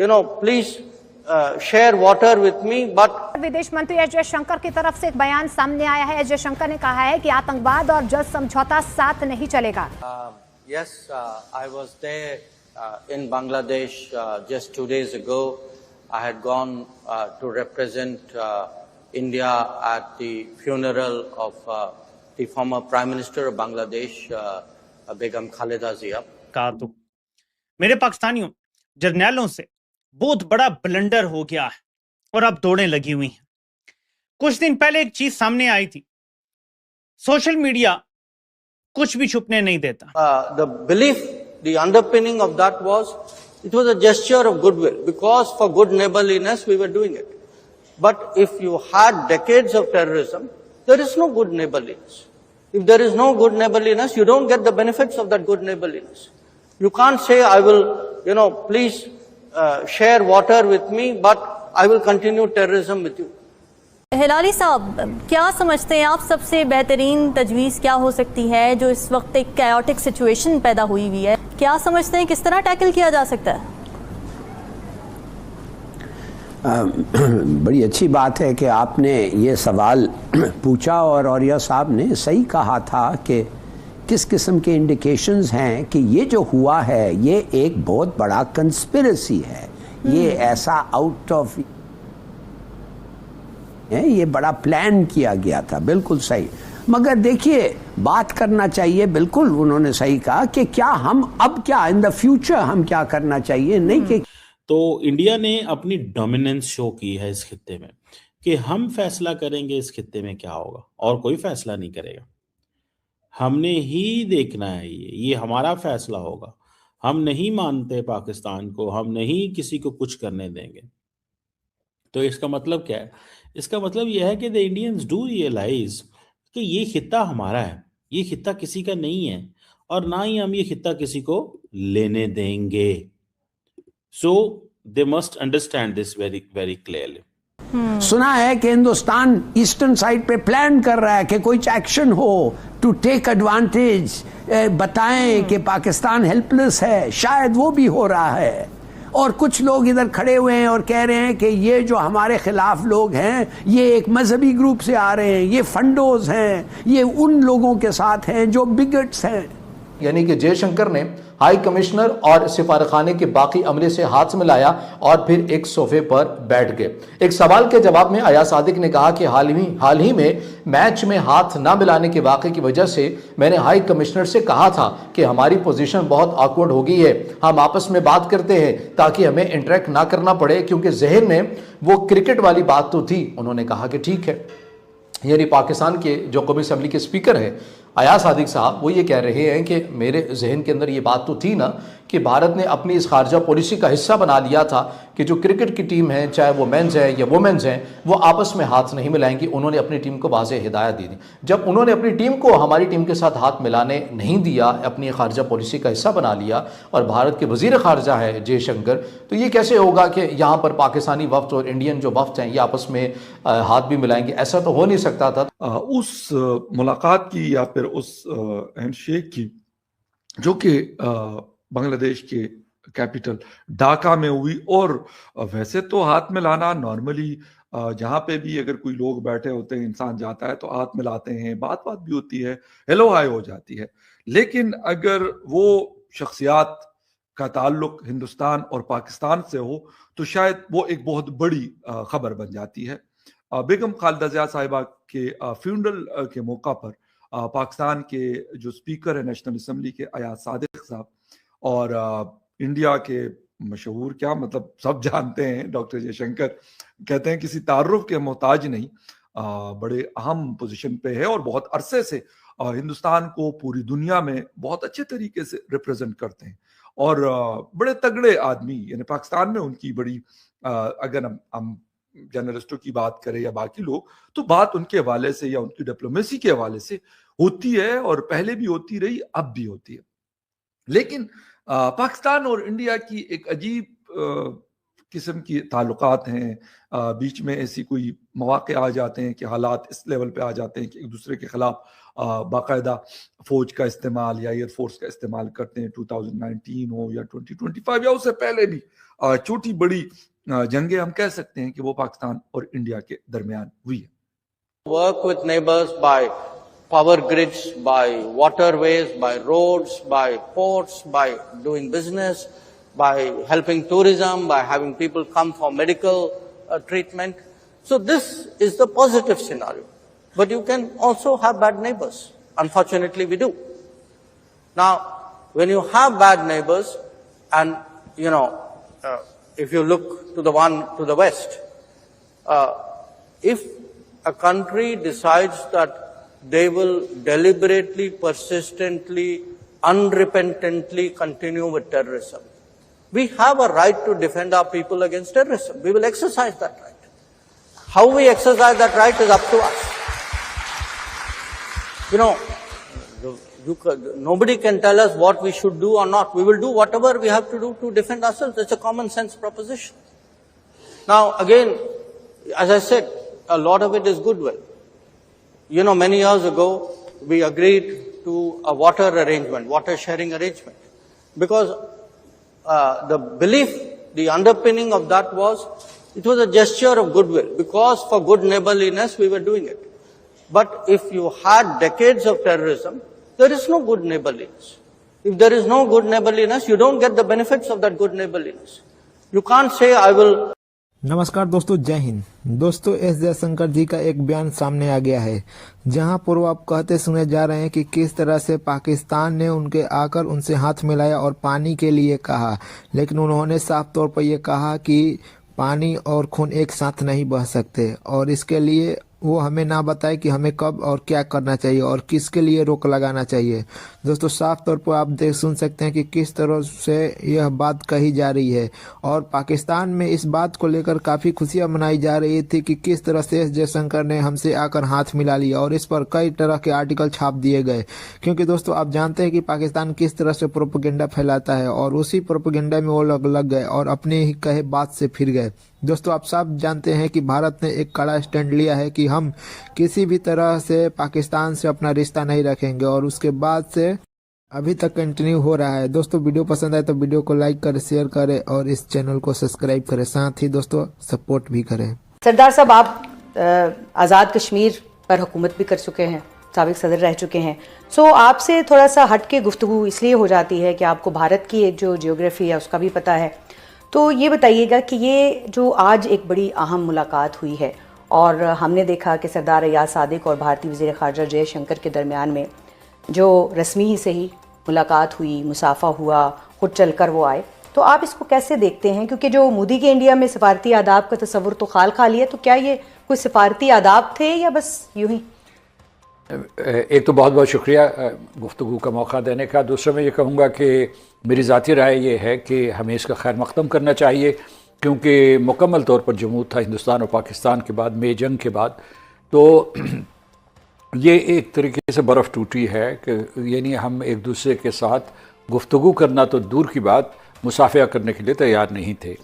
please share water with me, but विदेश मंत्री S Jaishankar की तरफ से एक बयान सामने आया है। एस जयशंकर ने कहा है कि आतंकवाद और जल समझौता साथ नहीं चलेगा। Yes, I was there in Bangladesh just 2 days ago. I had gone to represent India at the funeral of the former Prime Minister of Bangladesh, Begum Khaleda Zia. कहा तो मेरे पाकिस्तानियों, जर्नैलों से बहुत बड़ा ब्लंडर हो गया है और अब दौड़ें लगी हुई हैं। कुछ दिन पहले एक चीज सामने आई थी, सोशल मीडिया कुछ भी छुपने नहीं देता। The belief, the underpinning of that was, it was a gesture of goodwill, because for good neighborliness we were doing it. But if you had decades of terrorism, there is no good neighborliness. If there is no good neighborliness, you don't get the benefits of that good neighborliness. You can't say, I will, please share water with me, but I will continue terrorism with you. Hilari साहब, क्या समझते हैं आप सबसे बेहतरीन तजवीज़ क्या हो सकती है जो इस वक्त एक कैओटिक सिचुएशन पैदा हुई हुई है? क्या समझते हैं किस तरह टैकल किया जा सकता है? बड़ी अच्छी बात है कि आपने ये सवाल पूछा और औरिया साहब ने सही कहा था कि किस किस्म के इंडिकेशंस हैं कि ये जो हुआ है ये एक बहुत बड़ा कंस्पिरेसी है। ये ऐसा आउट ऑफ ये बड़ा प्लान किया गया था, बिल्कुल सही। मगर देखिए, बात करना चाहिए, बिल्कुल उन्होंने सही कहा कि क्या हम अब क्या इन द फ्यूचर हम क्या करना चाहिए, नहीं कि तो इंडिया ने अपनी डोमिनेंस शो की है इस खित्ते में कि हम फैसला करेंगे इस खित्ते में क्या होगा और कोई फैसला नहीं करेगा। हमने ही देखना है, ये हमारा फैसला होगा। हम नहीं मानते पाकिस्तान को, हम नहीं किसी को कुछ करने देंगे। तो इसका मतलब क्या है? इसका मतलब यह है कि द इंडियंस डू रियलाइज कि ये खित्ता हमारा है, ये खित्ता किसी का नहीं है और ना ही हम ये खित्ता किसी को लेने देंगे। So they must understand this very very clearly. सुना है कि हिंदुस्तान ईस्टर्न साइड पे प्लान कर रहा है कि कोई एक्शन हो टू टेक एडवांटेज, बताएं कि पाकिस्तान हेल्पलेस है, शायद वो भी हो रहा है। और कुछ लोग इधर खड़े हुए हैं और कह रहे हैं कि ये जो हमारे खिलाफ लोग हैं ये एक मजहबी ग्रुप से आ रहे हैं, ये फंडोज हैं, ये उन लोगों के साथ हैं जो बिगट्स हैं। यानी कि जयशंकर ने हाई कमिश्नर और सिफारखाने के बाकी अमले से हाथ मिलाया और फिर एक सोफे पर बैठ गए। एक सवाल के जवाब में अयाज सादिक ने कहा कि हाल ही में मैच में हाथ ना मिलाने के वाक़े की वजह से मैंने हाई कमिश्नर से कहा था कि हमारी पोजीशन बहुत ऑकवर्ड हो गई है, हम आपस में बात करते हैं ताकि हमें इंटरेक्ट ना करना पड़े, क्योंकि जहन में वो क्रिकेट वाली बात तो थी। उन्होंने कहा कि ठीक है। यानी पाकिस्तान के जो कौमी असम्बली के स्पीकर हैं अयाज सादिक साहब, वो ये कह रहे हैं कि मेरे जहन के अंदर ये बात तो थी ना कि भारत ने अपनी इस खारजा पॉलिसी का हिस्सा बना लिया था कि जो क्रिकेट की टीम है, चाहे वो मेंस है या वुमेन्स हैं, वो आपस में हाथ नहीं मिलाएंगी। उन्होंने अपनी टीम को वाज़ेह हिदायत दी थी। जब उन्होंने अपनी टीम को हमारी टीम के साथ हाथ मिलाने नहीं दिया, अपनी खारजा पॉलिसी का हिस्सा बना लिया और भारत के वज़ीर खारजा है जयशंकर, तो ये कैसे होगा कि यहाँ पर पाकिस्तानी वफ्द और इंडियन जो वफ्द हैं ये आपस में हाथ भी मिलाएंगे? ऐसा तो हो नहीं सकता था। उस मुलाकात की या फिर उस हैंडशेक की जो कि बांग्लादेश के कैपिटल ढाका में हुई, और वैसे तो हाथ मिलाना नॉर्मली जहाँ पे भी अगर कोई लोग बैठे होते हैं, इंसान जाता है तो हाथ मिलाते हैं, बात भी होती है, हेलो हाय हो जाती है। लेकिन अगर वो शख्सियात का ताल्लुक हिंदुस्तान और पाकिस्तान से हो तो शायद वो एक बहुत बड़ी खबर बन जाती है। बेगम खालिदा जिया साहिबा के फ्यूनरल के मौका पर पाकिस्तान के जो स्पीकर है नेशनल असम्बली के अयाज सादिक साहब और इंडिया के मशहूर, क्या मतलब सब जानते हैं, डॉक्टर जयशंकर, कहते हैं किसी तारुफ के मोहताज नहीं, बड़े अहम पोजीशन पे है और बहुत अरसे से हिंदुस्तान को पूरी दुनिया में बहुत अच्छे तरीके से रिप्रेजेंट करते हैं और बड़े तगड़े आदमी, यानी पाकिस्तान में उनकी बड़ी अगर हम जर्नलिस्टों की बात करें या बाकी लोग, तो बात उनके हवाले से या उनकी डिप्लोमेसी के हवाले से होती है और पहले भी होती रही, अब भी होती है। लेकिन पाकिस्तान और इंडिया की एक अजीब किस्म की ताल्लुकात हैं, बीच में ऐसी कोई मौके आ जाते हैं कि हालात इस लेवल पे आ जाते हैं कि एक दूसरे के खिलाफ बाकायदा फौज का इस्तेमाल या एयरफोर्स का इस्तेमाल करते हैं, 2019 हो या 2025 या उससे पहले भी छोटी बड़ी जंगें हम कह सकते हैं कि वो पाकिस्तान और इंडिया के दरमियान हुई है. Work with neighbors by power grids, by waterways, by roads, by ports, by doing business, by helping tourism, by having people come for medical treatment. So this is the positive scenario. But you can also have bad neighbors. Unfortunately, we do. Now, when you have bad neighbors, and if you look to the one to the west, if a country decides that they will deliberately, persistently, unrepentantly continue with terrorism, we have a right to defend our people against terrorism. We will exercise that right. How we exercise that right is up to us. Nobody can tell us what we should do or not. We will do whatever we have to do to defend ourselves. It's a common sense proposition. Now, again, as I said, a lot of it is goodwill. Many years ago, we agreed to a water arrangement, water sharing arrangement, because the belief, the underpinning of that was, it was a gesture of goodwill, because for good neighborliness we were doing it. But if you had decades of terrorism, there is no good neighborliness. If there is no good neighborliness, you don't get the benefits of that good neighborliness. You can't say, I will... नमस्कार दोस्तों, जय हिंद। दोस्तों, S Jaishankar जी का एक बयान सामने आ गया है, जहां पर आप कहते सुने जा रहे हैं कि किस तरह से पाकिस्तान ने उनके आकर उनसे हाथ मिलाया और पानी के लिए कहा, लेकिन उन्होंने साफ तौर पर यह कहा कि पानी और खून एक साथ नहीं बह सकते, और इसके लिए वो हमें ना बताए कि हमें कब और क्या करना चाहिए और किसके लिए रोक लगाना चाहिए। दोस्तों, साफ तौर पर आप सुन सकते हैं कि किस तरह से यह बात कही जा रही है, और पाकिस्तान में इस बात को लेकर काफ़ी खुशियां मनाई जा रही थी कि किस तरह से एस जयशंकर ने हमसे आकर हाथ मिला लिया, और इस पर कई तरह के आर्टिकल छाप दिए गए। क्योंकि दोस्तों, आप जानते हैं कि पाकिस्तान किस तरह से प्रोपेगेंडा फैलाता है, और उसी प्रोपेगेंडा में वो लग गए और अपने ही कहे बात से फिर गए। दोस्तों, आप सब जानते हैं कि भारत ने एक कड़ा स्टैंड लिया है कि हम किसी भी तरह से पाकिस्तान से अपना रिश्ता नहीं रखेंगे, और उसके बाद से अभी तक कंटिन्यू हो रहा है। दोस्तों, वीडियो पसंद आए तो वीडियो को लाइक करें, शेयर करें और इस चैनल को सब्सक्राइब करें, साथ ही दोस्तों सपोर्ट भी करें। सरदार साहब, आप आज़ाद कश्मीर पर हुकूमत भी कर चुके हैं, साबिक सदर रह चुके हैं। सो आपसे थोड़ा सा हट के गुफ्तगू इसलिए हो जाती है कि आपको भारत की एक जो जियोग्राफी है उसका भी पता है। तो ये बताइएगा कि ये जो आज एक बड़ी अहम मुलाकात हुई है, और हमने देखा कि सरदार अयाज सादिक और भारतीय वज़ीर ख़ारजा जयशंकर के दरमियान में जो रस्मी ही सही मुलाकात हुई, मुसाफा हुआ, खुद चल कर वो आए, तो आप इसको कैसे देखते हैं? क्योंकि जो मोदी के इंडिया में सफारती आदाब का तस्वुर तो खाल है, तो क्या ये कोई सफारती आदाब थे या बस यूं ही? एक तो बहुत बहुत शुक्रिया गुफ्तगू का मौका देने का। दूसरा मैं ये कहूँगा कि मेरी ज़ाती राय ये है कि हमें इसका खैर मक़दम करना चाहिए, क्योंकि मुकम्मल तौर पर जमूद था हिंदुस्तान और पाकिस्तान के बाद, मई जंग के बाद। तो ये एक तरीके से बर्फ़ टूटी है कि यानी हम एक दूसरे के साथ गुफ्तगू करना तो दूर की बात, मुसाफिया करने के लिए तैयार नहीं थे।